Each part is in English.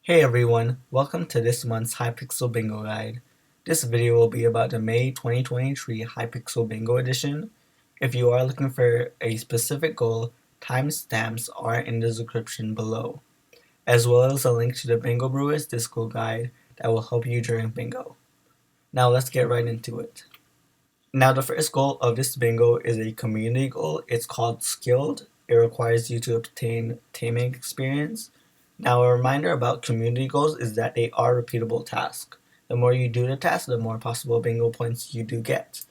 Hey everyone, welcome to this month's Hypixel Bingo Guide. This video will be about the May 2023 Hypixel Bingo Edition. If you are looking for a specific goal, timestamps are in the description below, as well as a link to the Bingo Brewers Disco Guide that will help you during bingo. Now let's get right into it. Now the first goal of this bingo is a community goal. It's called Skilled. It requires you to obtain taming experience. Now a reminder about community goals is that they are repeatable tasks. The more you do the task, the more possible bingo points you do get.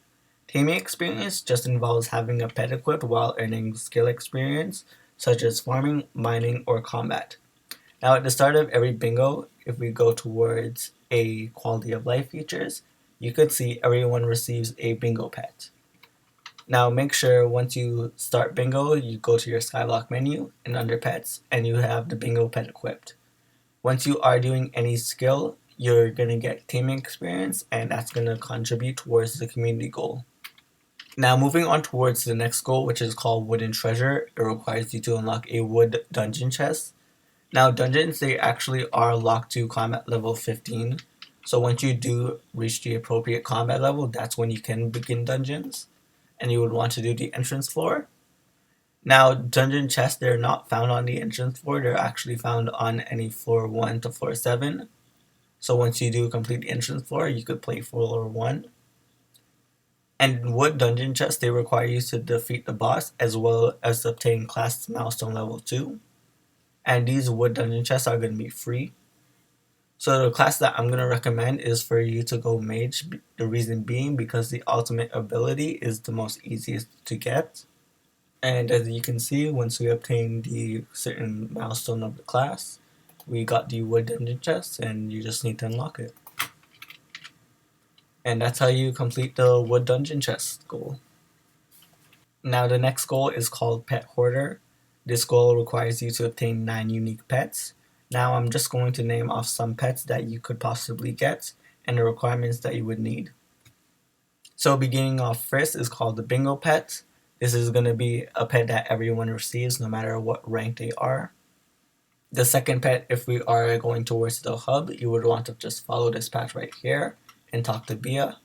Taming experience just involves having a pet equipped while earning skill experience, such as farming, mining, or combat. Now at the start of every bingo, if we go towards a quality of life features, you could see everyone receives a bingo pet. Now make sure once you start bingo, you go to your Skyblock menu and under pets, and you have the bingo pet equipped. Once you are doing any skill, you're going to get taming experience, and that's going to contribute towards the community goal. Now moving on towards the next goal, which is called Wooden Treasure. It requires you to unlock a wood dungeon chest. Now dungeons, they actually are locked to combat level 15. So once you do reach the appropriate combat level, that's when you can begin dungeons. And you would want to do the entrance floor. Now dungeon chests, they're not found on the entrance floor. They're actually found on any floor 1 to floor 7. So once you do complete the entrance floor, you could play floor 1. And wood dungeon chests, they require you to defeat the boss as well as obtain class milestone level 2. And these wood dungeon chests are going to be free. So the class that I'm going to recommend is for you to go mage, the reason being because the ultimate ability is the most easiest to get. And as you can see, once we obtain the certain milestone of the class, we got the wood dungeon chest and you just need to unlock it. And that's how you complete the wood dungeon chest goal. Now the next goal is called Pet Hoarder. This goal requires you to obtain 9 unique pets. Now I'm just going to name off some pets that you could possibly get and the requirements that you would need. So beginning off first is called the Bingo Pet. This is going to be a pet that everyone receives no matter what rank they are. The second pet, if we are going towards the hub, you would want to just follow this path right here and talk to Bia.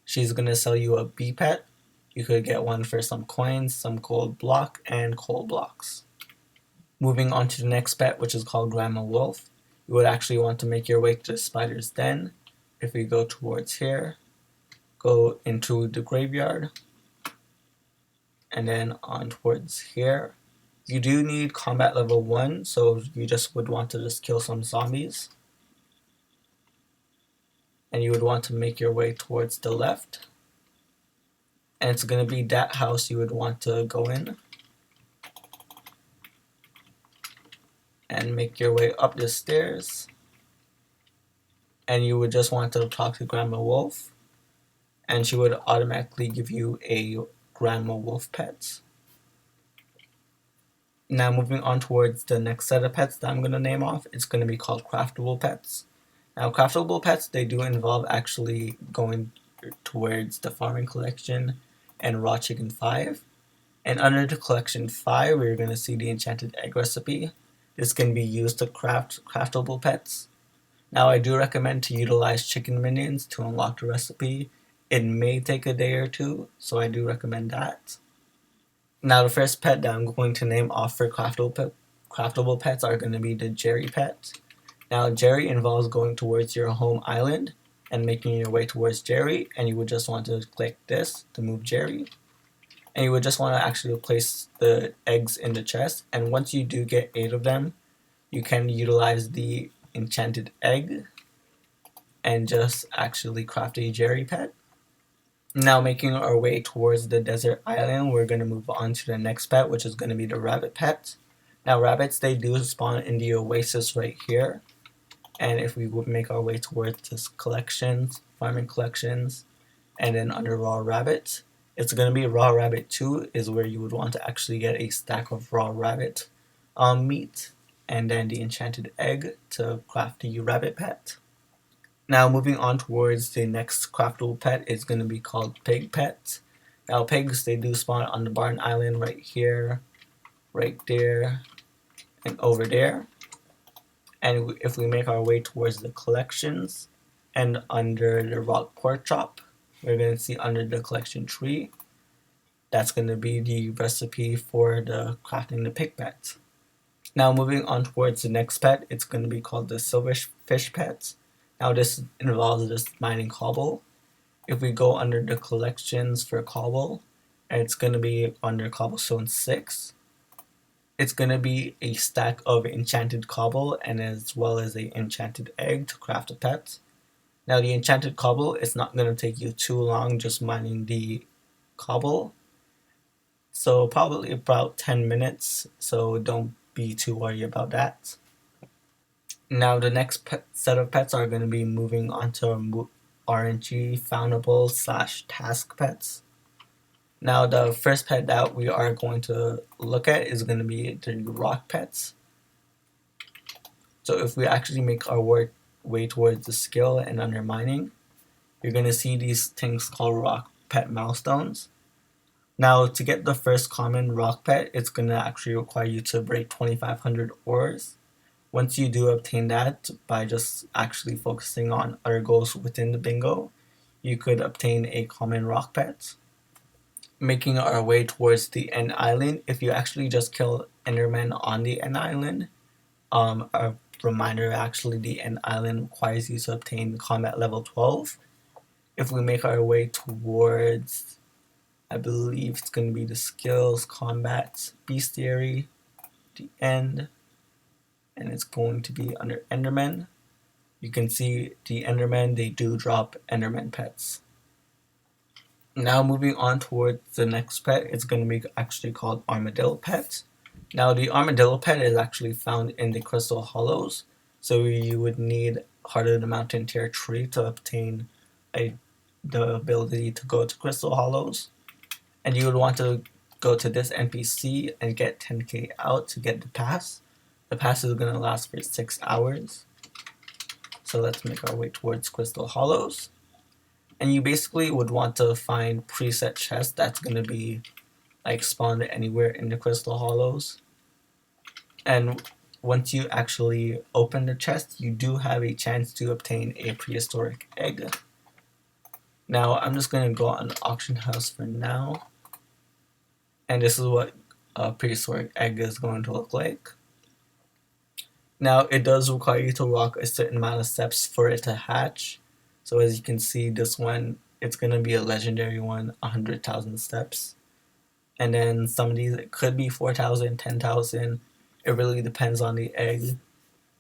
She's going to sell you a bee pet. You could get one for some coins, some gold block, and coal blocks. Moving on to the next pet, which is called Grandma Wolf. You would actually want to make your way to the spider's den. If we go towards here, go into the graveyard, and then on towards here. You do need combat level 1, so you just would want to just kill some zombies. And you would want to make your way towards the left. And it's going to be that house you would want to go in. And make your way up the stairs. And you would just want to talk to Grandma Wolf. And she would automatically give you a Grandma Wolf pet. Now moving on towards the next set of pets that I'm going to name off, it's going to be called Craftable Pets. Now craftable pets, they do involve actually going towards the farming collection and raw chicken 5. And under the collection 5, we're going to see the enchanted egg recipe. This can be used to craft craftable pets. Now I do recommend to utilize chicken minions to unlock the recipe. It may take a day or two, so I do recommend that. Now the first pet that I'm going to name off for craftable pets are going to be the Jerry pet. Now Jerry involves going towards your home island and making your way towards Jerry, and you would just want to click this to move Jerry. And you would just want to actually place the eggs in the chest, and once you do get 8 of them, you can utilize the enchanted egg and just actually craft a Jerry pet. Now making our way towards the desert island, we're going to move on to the next pet, which is going to be the rabbit pet. Now rabbits, they do spawn in the oasis right here. And if we would make our way towards this collections, farming collections, and then under raw rabbit, it's going to be raw rabbit 2 is where you would want to actually get a stack of raw rabbit meat, and then the enchanted egg to craft the rabbit pet. Now moving on towards the next craftable pet is going to be called pig pet. Now pigs, they do spawn on the barn island right here, right there, and over there. And if we make our way towards the collections and under the rock pork chop, we're going to see under the collection tree, that's going to be the recipe for the crafting the pig pet. Now moving on towards the next pet, it's going to be called the silverfish pet. Now this involves just mining cobble. If we go under the collections for cobble, it's going to be under cobblestone 6. It's going to be a stack of enchanted cobble and as well as an enchanted egg to craft a pet. Now the enchanted cobble, it's not going to take you too long just mining the cobble. So probably about 10 minutes, so don't be too worried about that. Now the next set of pets are going to be moving on to RNG foundable / task pets. Now the first pet that we are going to look at is going to be the rock pets. So if we actually make our way towards the skill and under mining, you're going to see these things called rock pet milestones. Now to get the first common rock pet, it's going to actually require you to break 2,500 ores. Once you do obtain that by just actually focusing on other goals within the bingo, you could obtain a common rock pet. Making our way towards the end island, if you actually just kill endermen on the end island, a reminder, actually the end island requires you to obtain combat level 12. If we make our way towards, I believe it's going to be the skills, combat, bestiary, the end, and it's going to be under endermen. You can see the endermen, they do drop enderman pets. Now moving on towards the next pet, it's going to be actually called Armadillo Pet. Now the Armadillo Pet is actually found in the Crystal Hollows, so you would need Heart of the Mountain tier tree to obtain the ability to go to Crystal Hollows. And you would want to go to this NPC and get 10k out to get the pass. The pass is going to last for 6 hours. So let's make our way towards Crystal Hollows. And you basically would want to find preset chests that's going to be like spawned anywhere in the Crystal Hollows. And once you actually open the chest, you do have a chance to obtain a prehistoric egg. Now I'm just going to go on the auction house for now. And this is what a prehistoric egg is going to look like. Now it does require you to walk a certain amount of steps for it to hatch. So as you can see, this one, it's going to be a legendary one, 100,000 steps. And then some of these, it could be 4,000, 10,000. It really depends on the egg.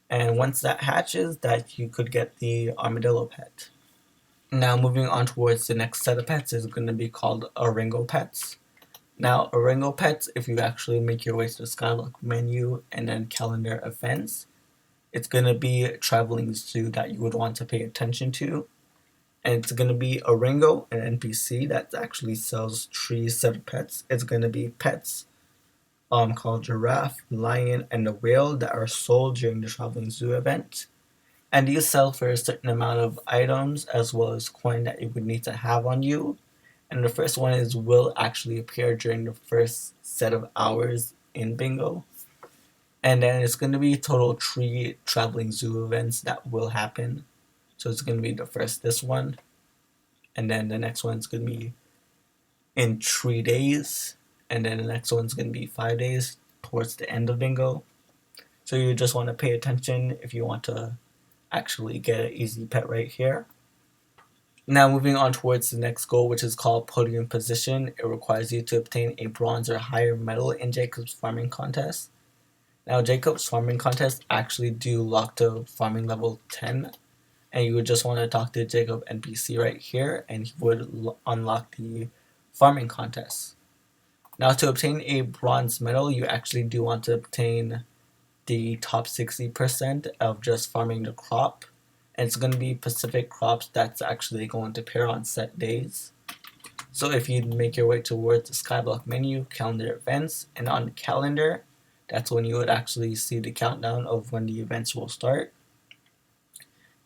And once that hatches, that you could get the Armadillo Pet. Now moving on towards the next set of pets is going to be called Oringo Pets. Now Oringo Pets, if you actually make your way to the Skyblock menu and then calendar events, it's going to be a traveling zoo that you would want to pay attention to. And it's going to be Oringo, an NPC that actually sells 3 set of pets. It's going to be pets called Giraffe, Lion, and the Whale that are sold during the Traveling Zoo event. And these sell for a certain amount of items as well as coin that you would need to have on you. And the first one will actually appear during the first set of hours in Bingo. And then it's going to be total 3 Traveling Zoo events that will happen. So it's going to be the first, this one, and then the next one's going to be in 3 days, and then the next one's going to be 5 days towards the end of Bingo. So you just want to pay attention if you want to actually get an easy pet right here. Now moving on towards the next goal, which is called Podium Position. It requires you to obtain a bronze or higher medal in Jacob's Farming Contest. Now Jacob's Farming Contest actually do lock to farming level 10. And you would just want to talk to Jacob NPC right here, and he would unlock the farming contest. Now to obtain a bronze medal, you actually do want to obtain the top 60% of just farming the crop. And it's going to be specific crops that's actually going to appear on set days. So if you make your way towards the Skyblock menu, calendar events, and on the calendar, that's when you would actually see the countdown of when the events will start.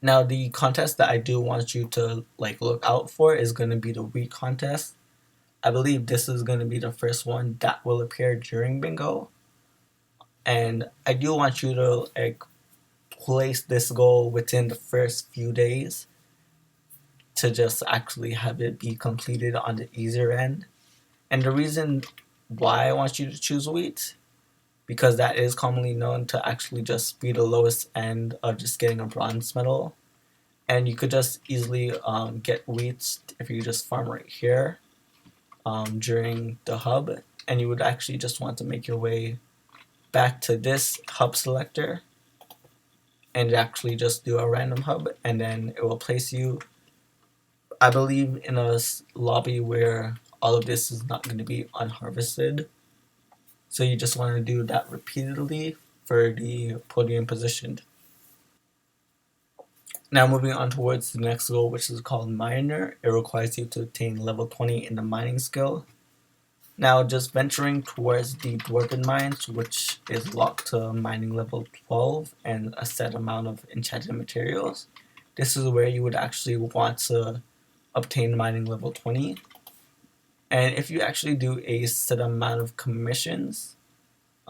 Now the contest that I do want you to look out for is going to be the week contest. I believe this is going to be the first one that will appear during Bingo. And I do want you to place this goal within the first few days to just actually have it be completed on the easier end. And the reason why I want you to choose wheat, because that is commonly known to actually just be the lowest end of just getting a bronze medal. And you could just easily get wheat if you just farm right here during the hub. And you would actually just want to make your way back to this hub selector and actually just do a random hub, and then it will place you, I believe, in a lobby where all of this is not going to be unharvested. So you just want to do that repeatedly for the podium position. Now moving on towards the next goal, which is called Miner. It requires you to attain level 20 in the mining skill. Now just venturing towards the Dwarven Mines, which is locked to mining level 12 and a set amount of enchanted materials. This is where you would actually want to obtain mining level 20. And if you actually do a set amount of commissions,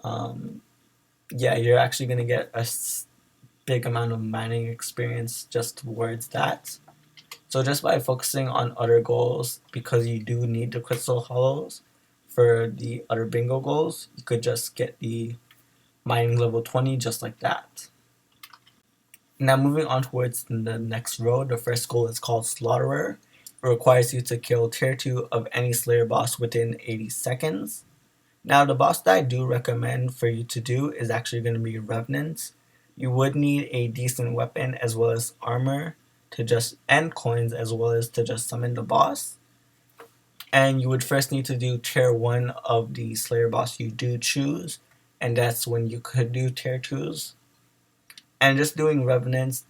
you're actually going to get a big amount of mining experience just towards that. So just by focusing on other goals, because you do need the crystal hollows for the other bingo goals, you could just get the mining level 20 just like that. Now moving on towards the next row, the first goal is called Slaughterer. It requires you to kill tier 2 of any Slayer boss within 80 seconds. Now the boss that I do recommend for you to do is actually going to be Revenant. You would need a decent weapon as well as armor to just, and coins as well as to just summon the boss. And you would first need to do tier 1 of the Slayer boss you do choose, and that's when you could do tier 2s. And just doing Revenants,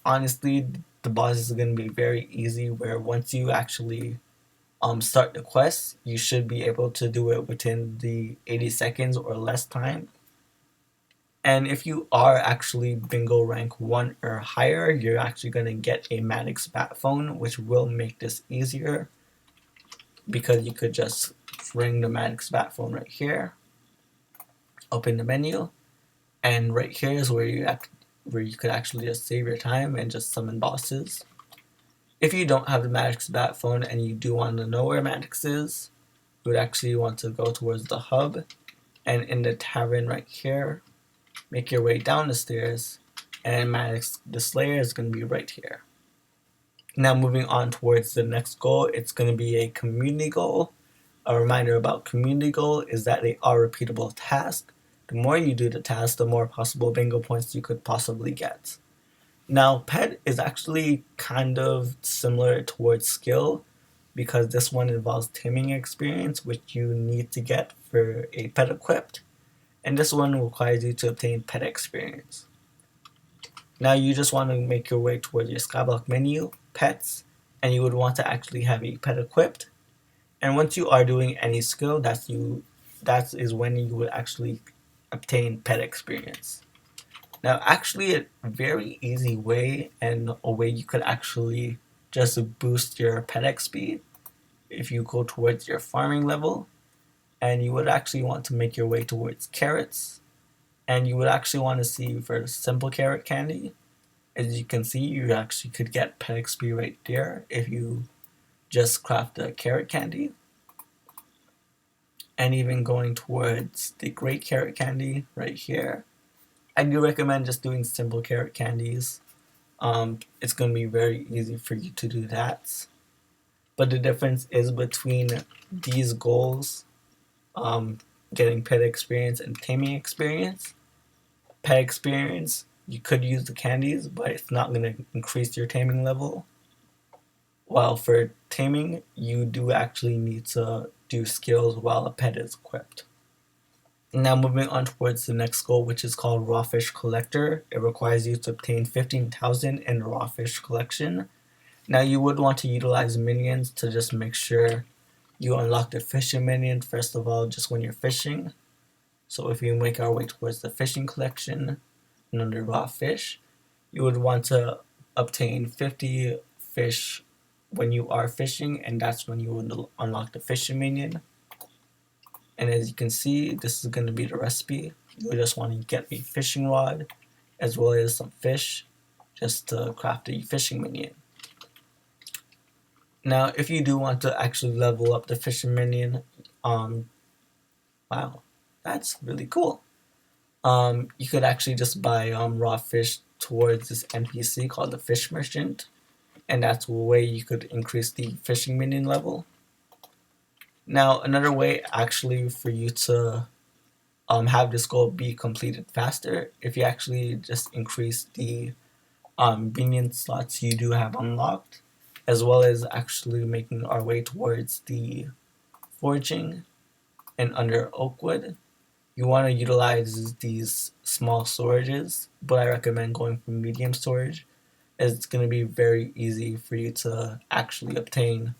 honestly, the boss is going to be very easy, where once you actually start the quest, you should be able to do it within the 80 seconds or less time. And if you are actually bingo rank 1 or higher, you're actually going to get a Maddox bat phone, which will make this easier, because you could just ring the Maddox bat phone right here, open the menu, and right here is where you could actually just save your time and just summon bosses. If you don't have the Maddox bat phone and you do want to know where Maddox is, you would actually want to go towards the hub, and in the tavern right here, make your way down the stairs, and Maddox the Slayer is going to be right here. Now moving on towards the next goal, it's going to be a community goal. A reminder about community goal is that they are repeatable tasks. The more you do the task, the more possible bingo points you could possibly get. Now, pet is actually kind of similar towards skill, because this one involves taming experience, which you need to get for a pet equipped, and this one requires you to obtain pet experience. Now you just want to make your way towards your skyblock menu, pets, and you would want to actually have a pet equipped. And once you are doing any skill, that is when you would actually obtain pet experience. Now, actually, a very easy way, and a way you could actually just boost your pet XP, if you go towards your farming level, and you would actually want to make your way towards carrots, and you would actually want to see for the simple carrot candy. As you can see, you actually could get pet XP right there if you just craft the carrot candy. And even going towards the great carrot candy right here, I do recommend just doing simple carrot candies. It's going to be very easy for you to do that. But the difference is between these goals, getting pet experience and taming experience. Pet experience, you could use the candies, but it's not going to increase your taming level. While for taming, you do actually need to do skills while a pet is equipped. Now moving on towards the next goal, which is called Raw Fish Collector. It requires you to obtain 15,000 in the Raw Fish Collection. Now you would want to utilize minions to just make sure you unlock the fishing minion first of all, just when you're fishing. So if you make our way towards the fishing collection and under Raw Fish, you would want to obtain 50 fish when you are fishing, and that's when you would unlock the fishing minion. And as you can see, this is going to be the recipe. You just want to get a fishing rod, as well as some fish, just to craft a fishing minion. Now, if you do want to actually level up the fishing minion, wow, that's really cool. You could actually just buy raw fish towards this NPC called the Fish Merchant, and that's a way you could increase the fishing minion level. Now, another way actually for you to have this goal be completed faster, if you actually just increase the minion slots you do have unlocked, as well as actually making our way towards the forging and under Oakwood. You want to utilize these small storages, but I recommend going for medium storage, as it's going to be very easy for you to actually obtain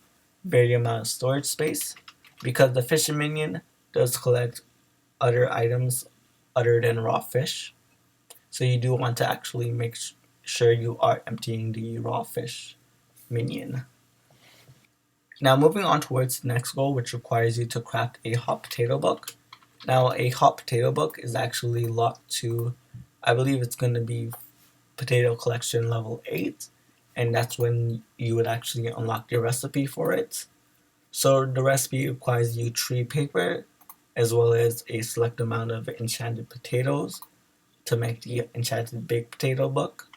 very amount of storage space, because the fishing minion does collect other items other than raw fish. So you do want to actually make sure you are emptying the raw fish minion. Now moving on towards the next goal, which requires you to craft a hot potato book. Now a hot potato book is actually locked to, I believe it's going to be Potato Collection level 8, and that's when you would actually unlock your recipe for it. So the recipe requires you tree paper, as well as a select amount of enchanted potatoes to make the enchanted baked potato book.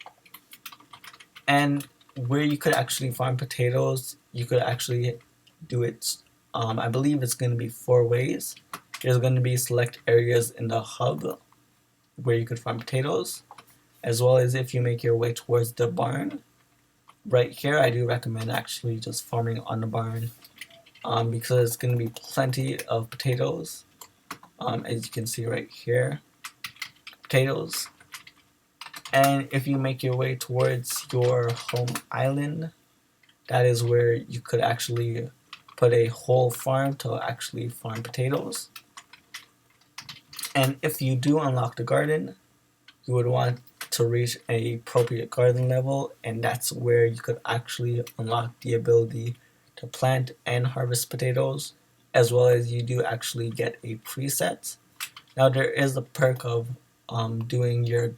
And where you could actually farm potatoes, you could actually do it, I believe it's going to be 4 ways. There's going to be select areas in the hub where you could farm potatoes, as well as if you make your way towards the barn. Right here, I do recommend actually just farming on the barn, because it's going to be plenty of potatoes, as you can see right here, potatoes. And if you make your way towards your home island, that is where you could actually put a whole farm to actually farm potatoes. And if you do unlock the garden, you would want to reach an appropriate garden level, and that's where you could actually unlock the ability to plant and harvest potatoes, as well as you do actually get a preset. Now there is a perk of doing your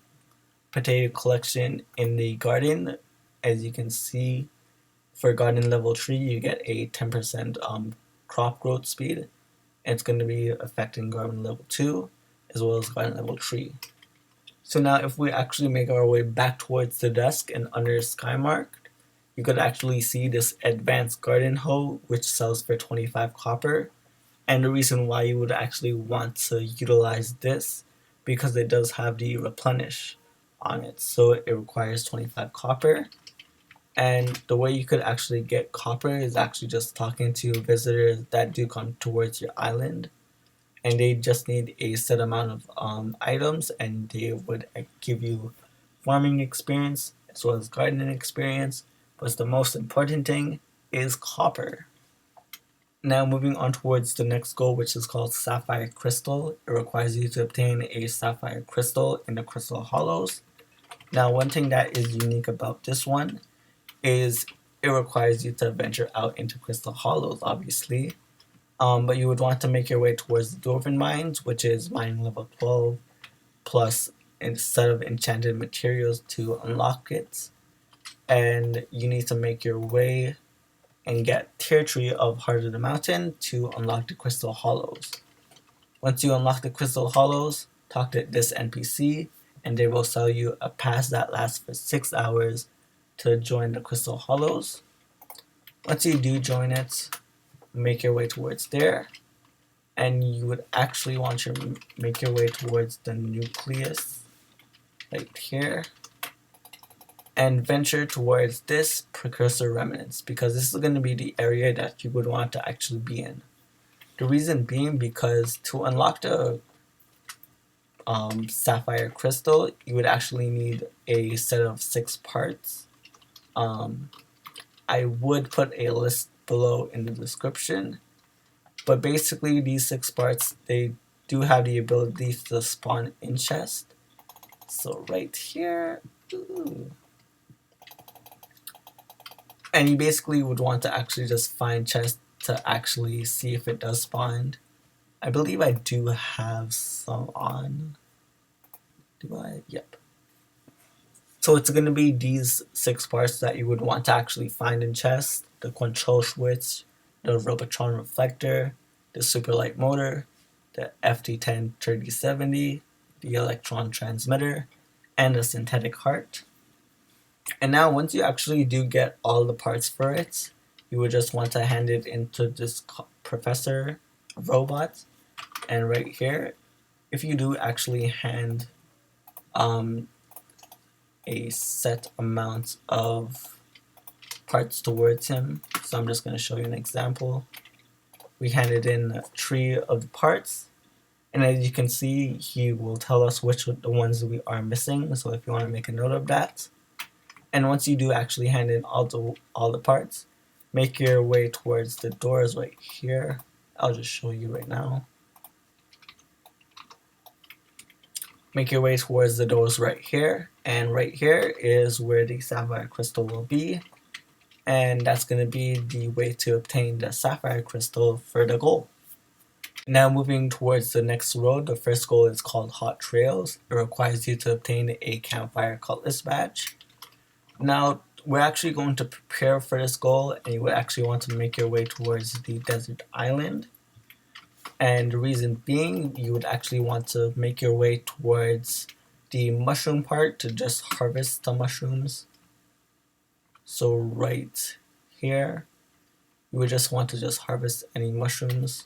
potato collection in the garden. As you can see, for garden level 3 you get a 10% crop growth speed. It's going to be affecting garden level 2 as well as garden level 3. So now if we actually make our way back towards the desk and under Skymark, you could actually see this advanced garden hoe, which sells for 25 copper. And the reason why you would actually want to utilize this, because it does have the replenish on it, so it requires 25 copper. And the way you could actually get copper is actually just talking to visitors that do come towards your island, and they just need a set amount of items, and they would give you farming experience as well as gardening experience. But the most important thing is copper. Now moving on towards the next goal, which is called Sapphire Crystal. It requires you to obtain a Sapphire Crystal in the Crystal Hollows. Now one thing that is unique about this one is it requires you to venture out into Crystal Hollows, obviously. But you would want to make your way towards the Dwarven Mines, which is mining level 12, plus a set of enchanted materials to unlock it. And you need to make your way and get tier 3 of Heart of the Mountain to unlock the Crystal Hollows. Once you unlock the Crystal Hollows, talk to this NPC, and they will sell you a pass that lasts for 6 hours to join the Crystal Hollows. Once you do join it, make your way towards there, and you would actually want to make your way towards the nucleus right here, and venture towards this precursor remnants, because this is going to be the area that you would want to actually be in. The reason being because to unlock the Sapphire Crystal, you would actually need a set of 6 parts. I would put a list below in the description, but basically these 6 parts, they do have the ability to spawn in chest. So right here, ooh. And you basically would want to actually just find chest to actually see if it does spawn. I believe I do have some on. Do I? Yep. So it's going to be these 6 parts that you would want to actually find in chests: the control switch, the Robotron reflector, the super light motor, the FT10 3070, the electron transmitter, and the synthetic heart. And now once you actually do get all the parts for it, you would just want to hand it into this professor robot. And right here, if you do actually hand a set amount of parts towards him, so I'm just going to show you an example. We handed in 3 of the parts, and as you can see, he will tell us which of the ones we are missing, so if you want to make a note of that. And once you do actually hand in all the parts, make your way towards the doors right here. I'll just show you right now. Make your way towards the doors right here, and right here is where the Sapphire Crystal will be, and that's going to be the way to obtain the Sapphire Crystal for the goal. Now moving towards the next road, the first goal is called Hot Trails. It requires you to obtain a Campfire Cutlass badge. Now we're actually going to prepare for this goal, and you would actually want to make your way towards the desert island. And the reason being, you would actually want to make your way towards the mushroom part to just harvest the mushrooms. So right here, you would just want to just harvest any mushrooms.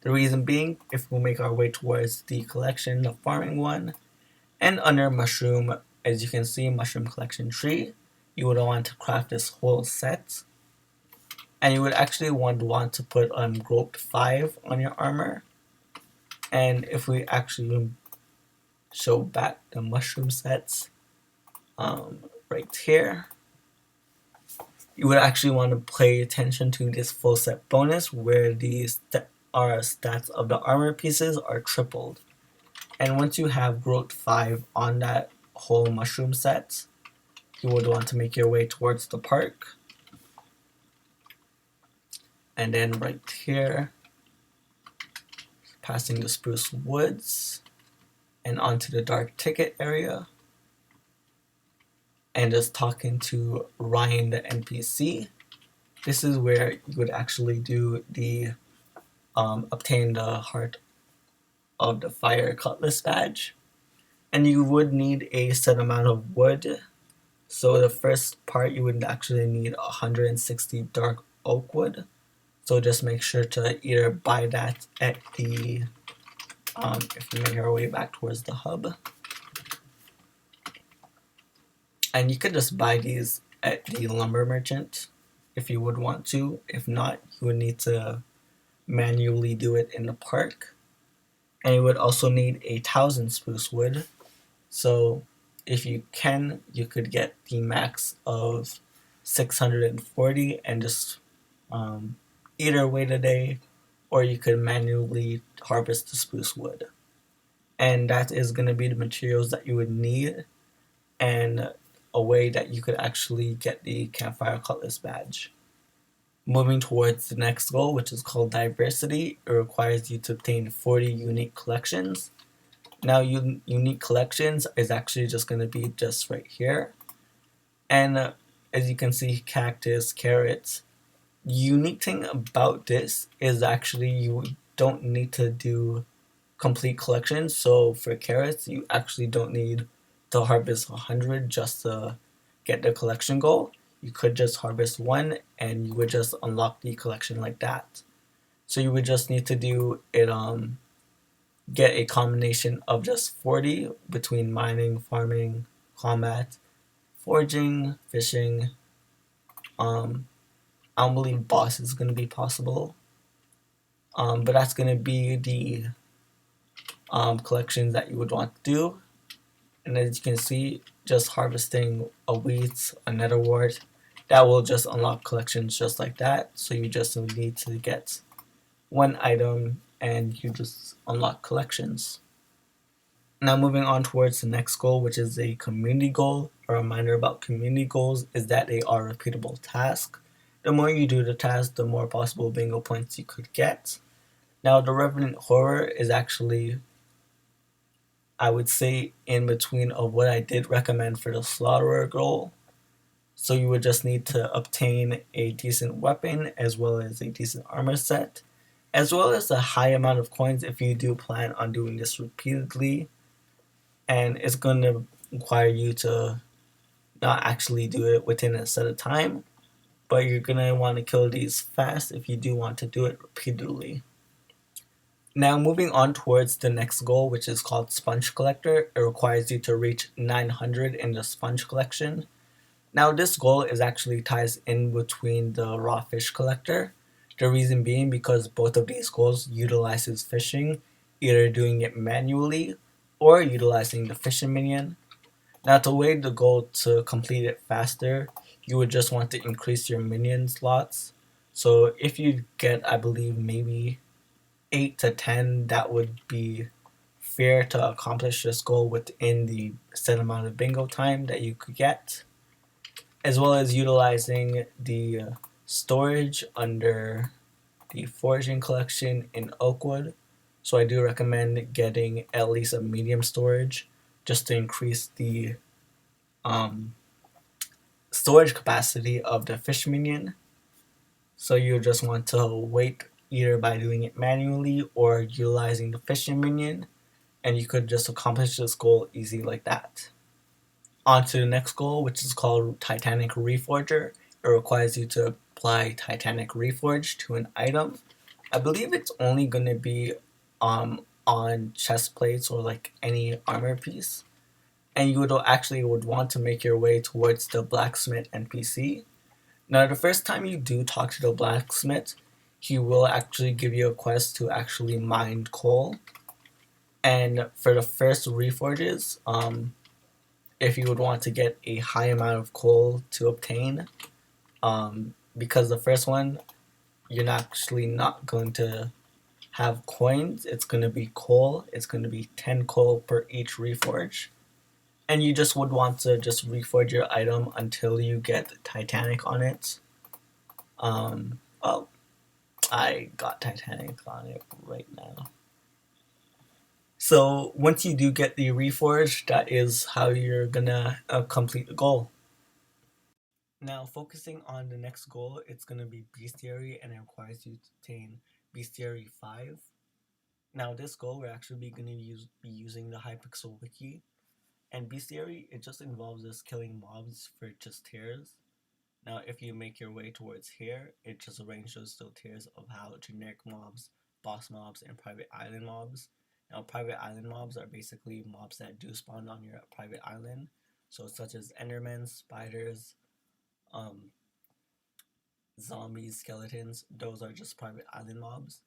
The reason being, if we make our way towards the collection, the farming one, and under mushroom, as you can see, mushroom collection tree, you would want to craft this whole set. And you would actually want to put growth 5 on your armor. And if we actually show back the mushroom sets right here, you would actually want to pay attention to this full set bonus where the stats of the armor pieces are tripled. And once you have growth 5 on that whole mushroom set, you would want to make your way towards the park. And then right here, passing the spruce woods and onto the dark ticket area, and just talking to Ryan the NPC. This is where you would actually do the obtain the heart of the fire cutlass badge, and you would need a set amount of wood. So the first part you would actually need 160 dark oak wood. So just make sure to either buy that at the, if you make our way back towards the hub. And you could just buy these at the lumber merchant if you would want to. If not, you would need to manually do it in the park. And you would also need 1,000 spruce wood. So if you can, you could get the max of 640 and just either wait a day, or you could manually harvest the spruce wood. And that is going to be the materials that you would need, and a way that you could actually get the Campfire Cutlass badge. Moving towards the next goal, which is called Diversity, it requires you to obtain 40 unique collections. Now unique collections is actually just going to be just right here. And as you can see, cactus, carrots. The unique thing about this is actually you don't need to do complete collections. So for carrots, you actually don't need to harvest 100 just to get the collection goal. You could just harvest 1 and you would just unlock the collection like that. So you would just need to do it, get a combination of just 40 between mining, farming, combat, foraging, fishing. I don't believe boss is going to be possible, but that's going to be the collections that you would want to do. And as you can see, just harvesting a wheat, a nether wart, that will just unlock collections just like that. So you just need to get 1 item and you just unlock collections. Now moving on towards the next goal, which is a community goal. A reminder about community goals is that they are repeatable tasks. The more you do the task, the more possible bingo points you could get. Now the Revenant Horror is actually I would say in between of what I did recommend for the Slaughterer goal. So you would just need to obtain a decent weapon as well as a decent armor set, as well as a high amount of coins if you do plan on doing this repeatedly. And it's going to require you to not actually do it within a set of time, but you're going to want to kill these fast if you do want to do it repeatedly. Now moving on towards the next goal, which is called Sponge Collector. It requires you to reach 900 in the sponge collection. Now this goal is actually ties in between the raw fish collector. The reason being because both of these goals utilizes fishing, either doing it manually or utilizing the fishing minion. Now to way the goal to complete it faster, you would just want to increase your minion slots. So if you get, I believe, maybe 8 to 10, that would be fair to accomplish this goal within the set amount of bingo time that you could get, as well as utilizing the storage under the foraging collection in Oakwood. So I do recommend getting at least a medium storage just to increase the storage capacity of the fish minion. So you just want to wait either by doing it manually or utilizing the fishing minion, and you could just accomplish this goal easy like that. On to the next goal, which is called Titanic Reforger. It requires you to apply Titanic Reforge to an item. I believe it's only going to be on chest plates or like any armor piece. And you would want to make your way towards the blacksmith NPC. Now, the first time you do talk to the blacksmith, he will actually give you a quest to actually mine coal. And for the first reforges, if you would want to get a high amount of coal to obtain, because the first one, you're actually not going to have coins. It's going to be coal. It's going to be 10 coal per each reforge. And you just would want to just reforge your item until you get Titanic on it. Oh, I got Titanic on it right now. So once you do get the reforge, that is how you're gonna complete the goal. Now focusing on the next goal, it's gonna be Bestiary, and it requires you to obtain Bestiary 5. Now this goal we're actually gonna be using the Hypixel wiki, and Bestiary, it just involves us killing mobs for just tiers. Now if you make your way towards here, it just arranges those tiers of how generic mobs, boss mobs, and private island mobs. Now private island mobs are basically mobs that do spawn on your private island, so such as endermen, spiders, zombies, skeletons. Those are just private island mobs,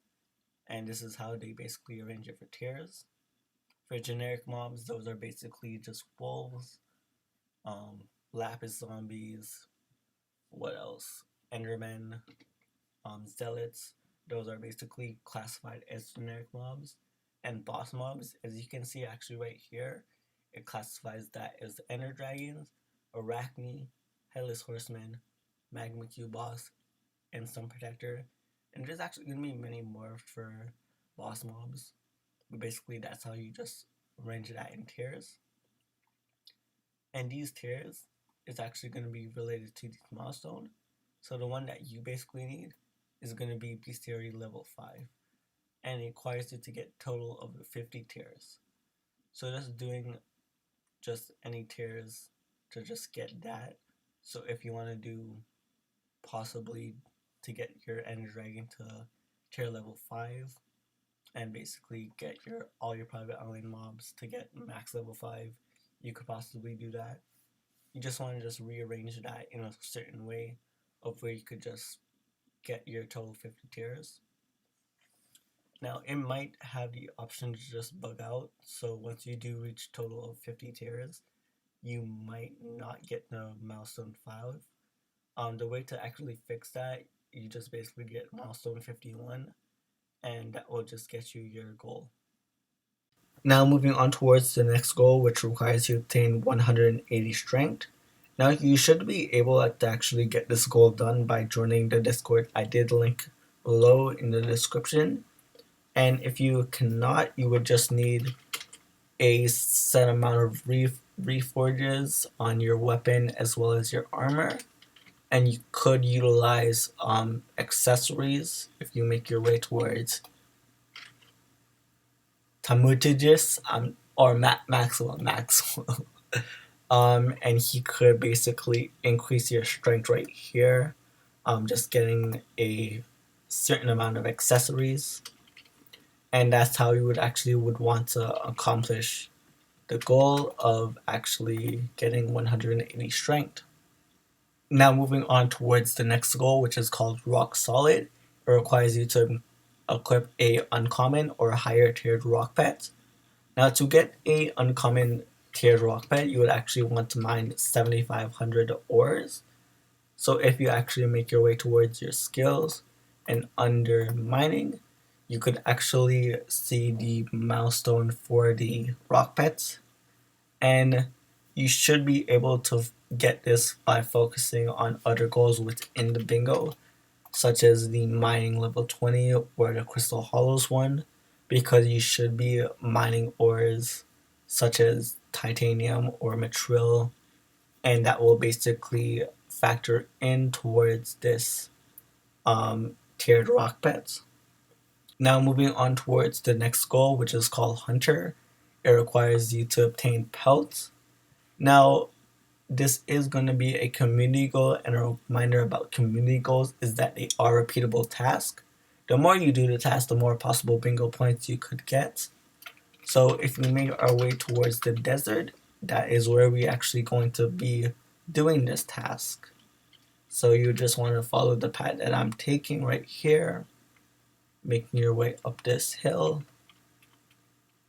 and this is how they basically arrange it for tiers. For generic mobs, those are basically just wolves, lapis zombies, what else? Endermen, zealots. Those are basically classified as generic mobs. And boss mobs, as you can see actually right here, it classifies that as ender dragons, arachne, headless horseman, magma cube boss, and stone protector. And there's actually going to be many more for boss mobs. But basically that's how you just arrange that in tiers. And these tiers is actually going to be related to this milestone. So the one that you basically need is going to be Bestiary level 5. And it requires you to get a total of 50 tiers. So just doing just any tiers to just get that. So if you want to do possibly to get your Ender Dragon to tier level 5 and basically get all your private island mobs to get max level 5, you could possibly do that. You just want to just rearrange that in a certain way of where you could just get your total 50 tiers. Now it might have the option to just bug out, so once you do reach total of 50 tiers, you might not get the milestone 5. The way to actually fix that, you just basically get milestone 51, and that will just get you your goal. Now moving on towards the next goal, which requires you to obtain 180 strength. Now you should be able to actually get this goal done by joining the Discord. I did link below in the description. And if you cannot, you would just need a set amount of reforges on your weapon as well as your armor, and you could utilize accessories if you make your way towards Tamutagis or Maxwell. And he could basically increase your strength right here, just getting a certain amount of accessories, and that's how you would want to accomplish the goal of actually getting 180 strength. Now moving on towards the next goal, which is called Rock Solid. It requires you to equip a uncommon or higher tiered rock pet. Now to get a uncommon tiered rock pet, you would actually want to mine 7,500 ores. So if you actually make your way towards your skills and under mining, you could actually see the milestone for the rock pets, and you should be able to get this by focusing on other goals within the bingo, such as the mining level 20 or the crystal hollows one, because you should be mining ores such as titanium or mitril, and that will basically factor in towards this tiered rock beds. Now moving on towards the next goal, which is called Hunter. It requires you to obtain pelts. Now this is going to be a community goal, and a reminder about community goals is that they are repeatable tasks. The more you do the task, the more possible bingo points you could get. So if we make our way towards the desert, that is where we actually going to be doing this task. So you just want to follow the path that I'm taking right here, making your way up this hill,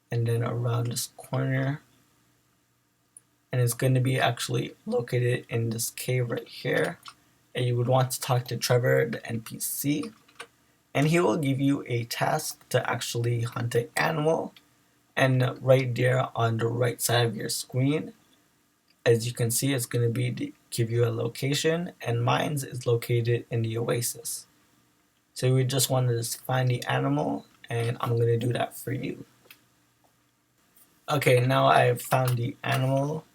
and then around this corner. And it's going to be actually located in this cave right here. And you would want to talk to Trevor, the NPC, and he will give you a task to actually hunt an animal. And right there on the right side of your screen, as you can see, it's going to be give you a location, and mine is located in the oasis. So we just want to find the animal, and I'm going to do that for you. Okay, now I've found the animal,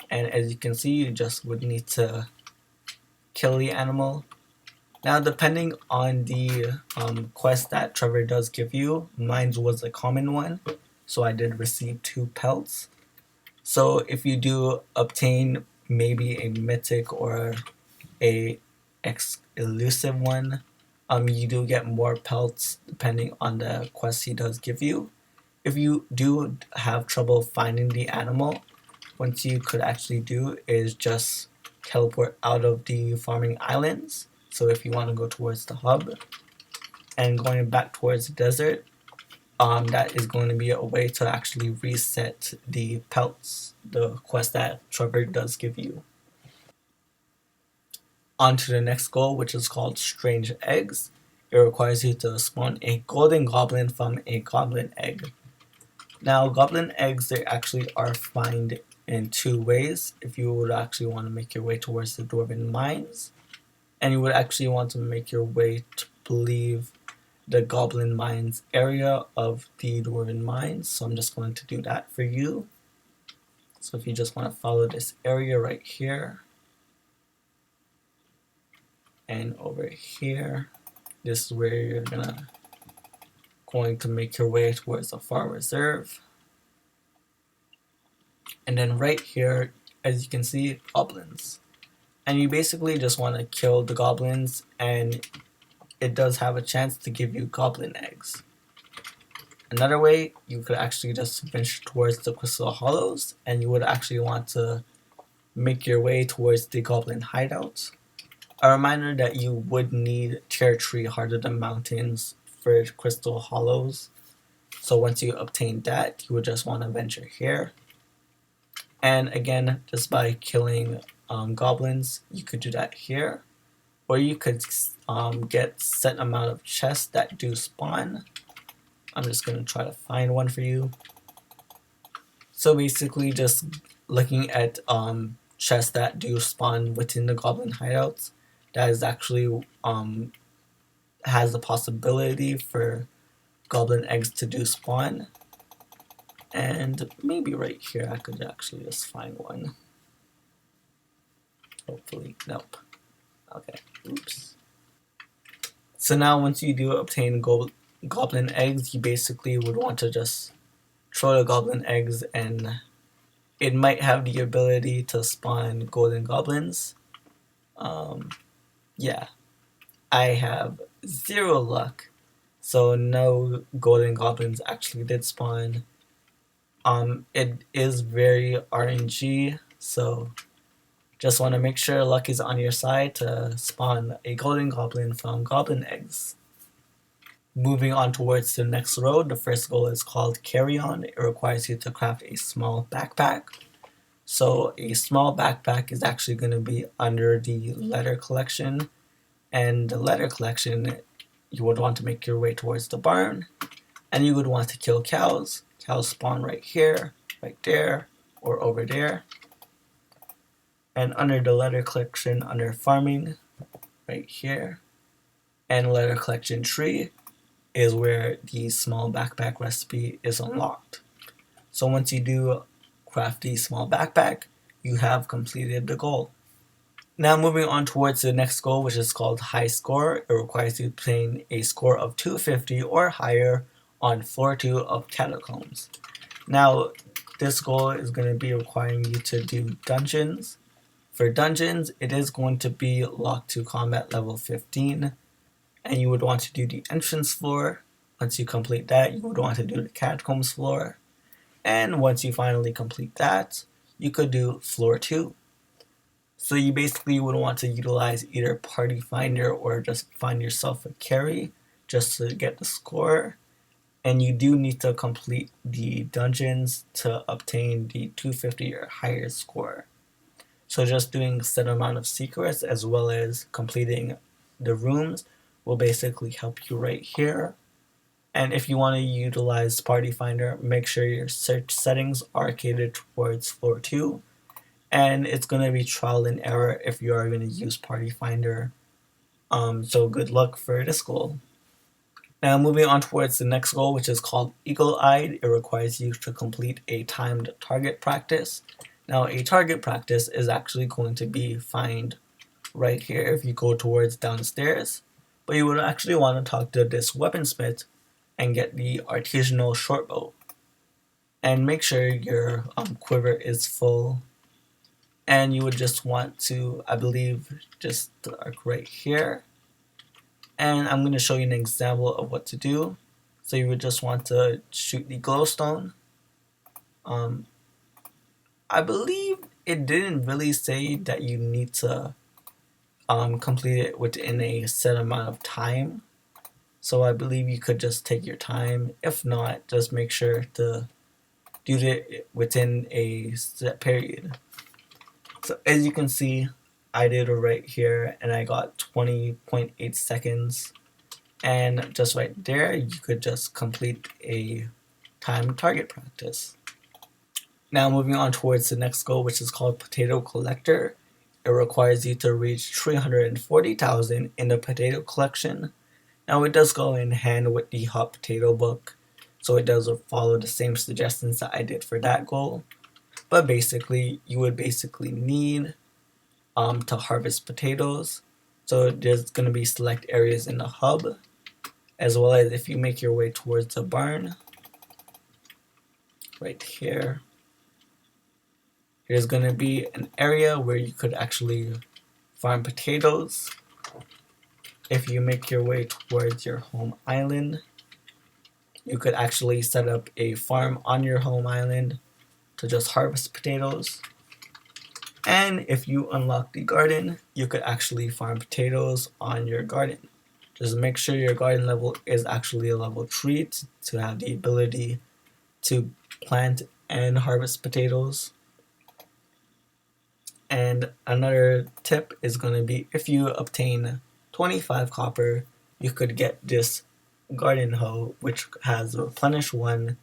and as you can see, you just would need to kill the animal. Now, depending on the quest that Trevor does give you, mine was a common one, so I did receive 2 pelts. So if you do obtain maybe a mythic or a elusive one, you do get more pelts depending on the quest he does give you. If you do have trouble finding the animal, what you could actually do is just teleport out of the farming islands. So if you want to go towards the hub and going back towards the desert, that is going to be a way to actually reset the pelts, the quest that Trevor does give you. On to the next goal, which is called Strange Eggs. It requires you to spawn a golden goblin from a goblin egg. Now, goblin eggs, they actually are found in 2 ways. If you would actually want to make your way towards the dwarven mines, and you would actually want to make your way to believe the goblin mines area of the dwarven mines. So I'm just going to do that for you. So if you just want to follow this area right here and over here, this is where you're going to make your way towards the far reserve. And then right here, as you can see, goblins. And you basically just want to kill the goblins, and it does have a chance to give you goblin eggs. Another way, you could actually just venture towards the crystal hollows, and you would actually want to make your way towards the goblin hideouts. A reminder that you would need territory harder than mountains for crystal hollows. So once you obtain that, you would just want to venture here. And again, just by killing goblins, you could do that here. Or you could get set amount of chests that do spawn. I'm just going to try to find one for you. So basically just looking at chests that do spawn within the goblin hideouts, that is actually has the possibility for goblin eggs to do spawn. And maybe right here I could actually just find one. Hopefully, nope. Okay, oops. So now once you do obtain goblin eggs, you basically would want to just throw the goblin eggs, and it might have the ability to spawn golden goblins. Yeah, I have 0 luck, so no golden goblins actually did spawn. It is very RNG, so just want to make sure luck is on your side to spawn a golden goblin from goblin eggs. Moving on towards the next row, the first goal is called Carry On. It requires you to craft a small backpack. So a small backpack is actually going to be under the letter collection, and the letter collection, you would want to make your way towards the barn, and you would want to kill cows. Cows spawn right here, right there, or over there. And under the letter collection, under farming, right here, and letter collection tree is where the small backpack recipe is unlocked. So once you do craft the small backpack, you have completed the goal. Now moving on towards the next goal, which is called HighScore. It requires you to obtain a score of 250 or higher on floor 2 of Catacombs. Now this goal is going to be requiring you to do dungeons. For dungeons, it is going to be locked to combat level 15, and you would want to do the entrance floor. Once you complete that, you would want to do the Catacombs floor, and once you finally complete that, you could do floor 2. So you basically would want to utilize either Party Finder or just find yourself a carry just to get the score. And you do need to complete the dungeons to obtain the 250 or higher score. So just doing a set amount of secrets as well as completing the rooms will basically help you right here. And if you want to utilize Party Finder, make sure your search settings are catered towards floor 2. And it's going to be trial and error if you are going to use Party Finder. So good luck for this goal. Now moving on towards the next goal, which is called Eagle-Eyed. It requires you to complete a timed target practice. Now a target practice is actually going to be found right here if you go towards downstairs. But you would actually want to talk to this weaponsmith and get the artisanal shortbow. And make sure your quiver is full. And you would just want to, I believe, just arc right here. And I'm going to show you an example of what to do. So you would just want to shoot the glowstone. I believe it didn't really say that you need to complete it within a set amount of time. So I believe you could just take your time. If not, just make sure to do it within a set period. So as you can see, I did it right here and I got 20.8 seconds. And just right there, you could just complete a timed target practice. Now moving on towards the next goal, which is called Potato Collector. It requires you to reach 340,000 in the potato collection. Now it does go in hand with the hot potato book, so it does follow the same suggestions that I did for that goal. But basically, you would basically need to harvest potatoes. So there's going to be select areas in the hub, as well as if you make your way towards the barn, right here, there's going to be an area where you could actually farm potatoes. If you make your way towards your home island, you could actually set up a farm on your home island to just harvest potatoes. And if you unlock the garden, you could actually farm potatoes on your garden. Just make sure your garden level is actually a level 3 to have the ability to plant and harvest potatoes. And another tip is going to be, if you obtain 25 copper, you could get this garden hoe, which has a replenish 1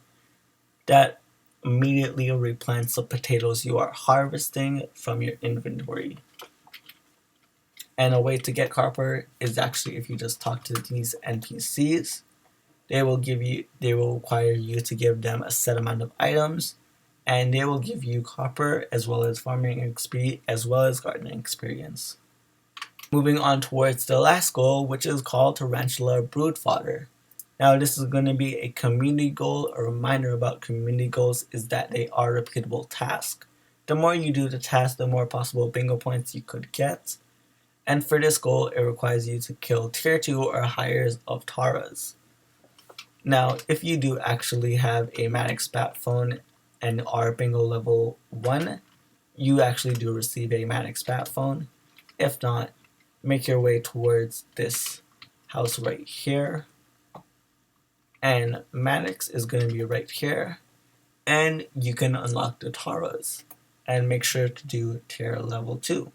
that immediately replants the potatoes you are harvesting from your inventory. And a way to get copper is actually if you just talk to these NPCs. they will require you to give them a set amount of items, and they will give you copper as well as farming XP as well as gardening experience. Moving on towards the last goal, which is called Tarantula Broodfather. Now this is going to be a community goal. A reminder about community goals is that they are repeatable tasks. The more you do the task, the more possible bingo points you could get. And for this goal, it requires you to kill tier 2 or higher of Taras. Now, if you do actually have a Manic Spat phone and are bingo level 1, you actually do receive a Manic Spat phone. If not, make your way towards this house right here. And Maddox is going to be right here. And you can unlock the Taras. And make sure to do tier level 2.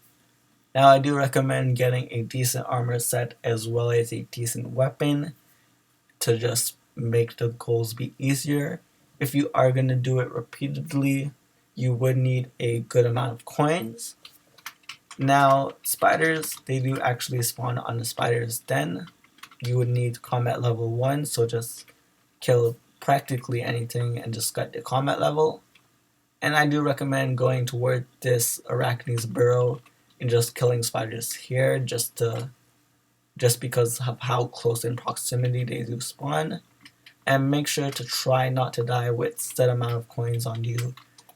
Now I do recommend getting a decent armor set as well as a decent weapon to just make the goals be easier. If you are going to do it repeatedly, you would need a good amount of coins. Now, spiders, they do actually spawn on the spider's den. You would need combat level 1, so just kill practically anything and just get the combat level. And I do recommend going toward this Arachne's burrow and just killing spiders here just because of how close in proximity they do spawn. And make sure to try not to die with set amount of coins on you.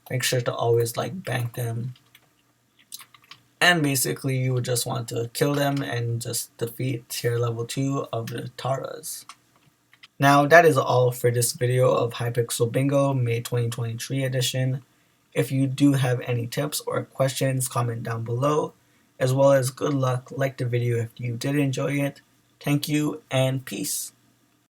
Make sure to always bank them. And basically you would just want to kill them and just defeat tier level 2 of the Taras. Now that is all for this video of Hypixel Bingo May 2023 edition. If you do have any tips or questions, comment down below. As well as good luck, like the video if you did enjoy it. Thank you and peace.